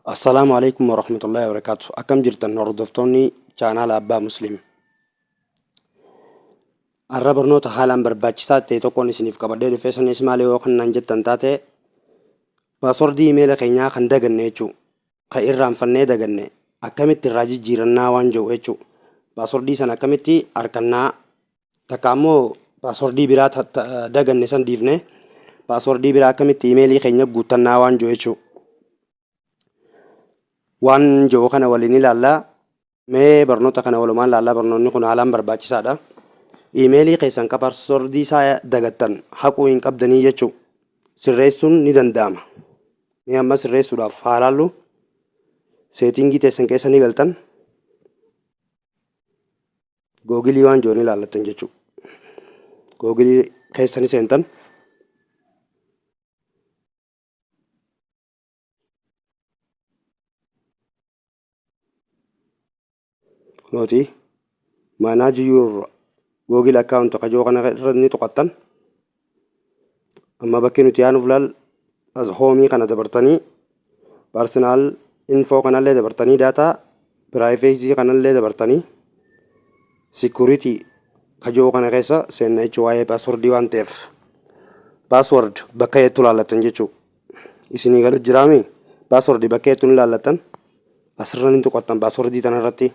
السلام عليكم ورحمة الله وبركاته. أكم جرتن هردفتوني channel أبا مسلم. الربرنوت حالا برباچسات تيتوكون سنيف كبردي دفيسن اسمالي وخن ننجت تنتاتي باسورد إيميل خينيا خندقن نيچو خيران فني دقن أكمت الراجي جيرنا وانجو ايچو باسورد سن أكمتي أركنا تكامو باسورد برات دقن نسان ديفني باسورد برا أكمت إيميلي خينيا قوتنا وانجو ايچو وان جو خنا وليني لالا مي برنوتا خنا ولمان لالا برنوني خنا عالم برباچسادا إيميلي قيسان كبارسور دي سايا دغتن حقو إن قبدني يچو سريسون ندن داما مي أما سريسو دا فالالو سيتينجي تيسن كيسا نغلطن جوجلي وان جوني لالتن جچو جوجلي قيساني سنتن نوتي manage your Google account كجو خنا ردني تقطن أما بكي نتيانو فلال از هومي خنا دبرتني personal info خنا اللي دبرتني data privacy خنا اللي دبرتني security كجو خنا غيسا سنة جواي password ديوان تف password بكي تلا لتنجيشو إسني قالوا جرامي password بكي تلا لتن أسرنا تقطن password دي تنرتي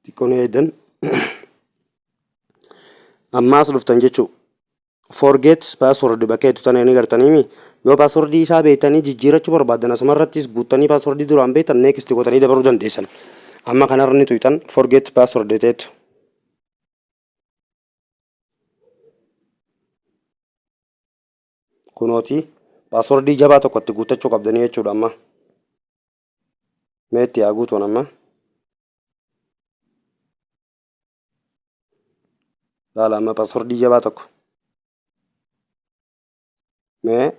تكون هيدن أما أصلف تنجيشو forget password بكيت تاني نقدر مي يو password دي سابي تاني جيرة شبر بعدنا سمرتيس بوتاني password دي دوران بيت next تاني ده برودن ديسن أما كنا رني تويتان forget password ديت كنوتي password دي جباتو كنت قوتا شو قبضني يشود أما ميتي أقوت ونما لا لا ما password دي جباتك ما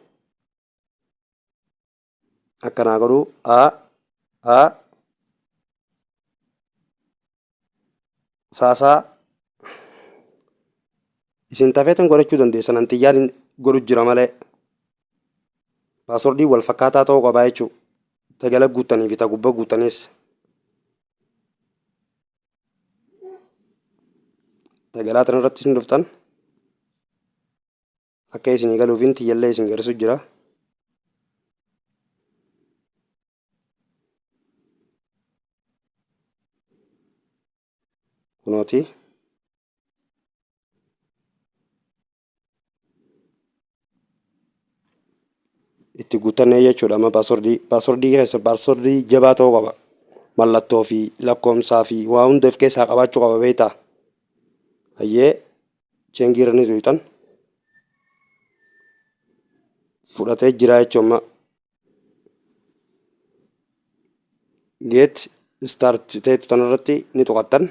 أكنا أقولو a ساسا isin tafetan godhachuu dandeessan antiyyaan godhu jira malee password wal fakkaataa ta'uu qaba jechuu tagala guutanii fi tagubba guutanis tagalaa tan irratti isin dhuftan akka isin galuufin tiyyallee isin garsu jira kunooti itti guutannee jechuudha amma password keessa password jabaa ta'uu qaba mallattoo fi lakkoomsaa fi waa hunda of keessaa qabaachuu qaba beektaa ayyee cheengiiranii tuytan fudhatee jira jechuun amma get start teetu tan irratti ni tuqattan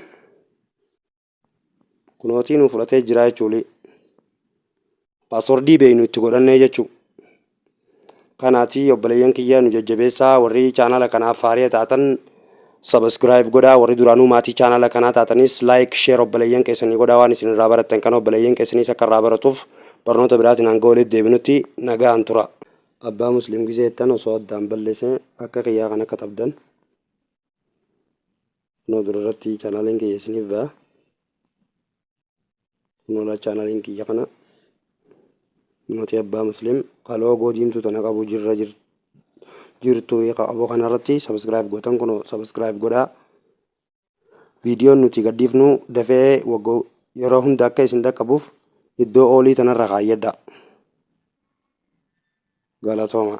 kunootii nu fudhatee jira jechuuli password beeynu itti godhannee jechuu kanaati obboleeyyan kiyyaa nu jajjabeessaa warri chaanala kanaaf faariya taatan subscribe godhaa warri duraanuu maatii chaanala kanaa taatanis like share obboleeyyan keessanii godhaa waan isin irraa barattan kan obboleeyyan keessaniis akka irraa baratuuf barnoota biraatiin hanga walitti deebinutti nagaan tura abbaa muslim gizeettan osoo addaan balleessine akka kiyyaa kana katabdan no durarratti chaanaliin kiyya isiniif ba'a nola chaanaliin kiyya kana nuti abbaa muslim qaloo goodiimtu tana qabu jirtu qabu kanarratti subscribe gootan kuno subscribe godhaa viidiyoon nuti gadhiifnu dafee waggo yeroo hunda akka isin dhaqqabuuf iddoo oolii tanarra kaayyadhaa galatooma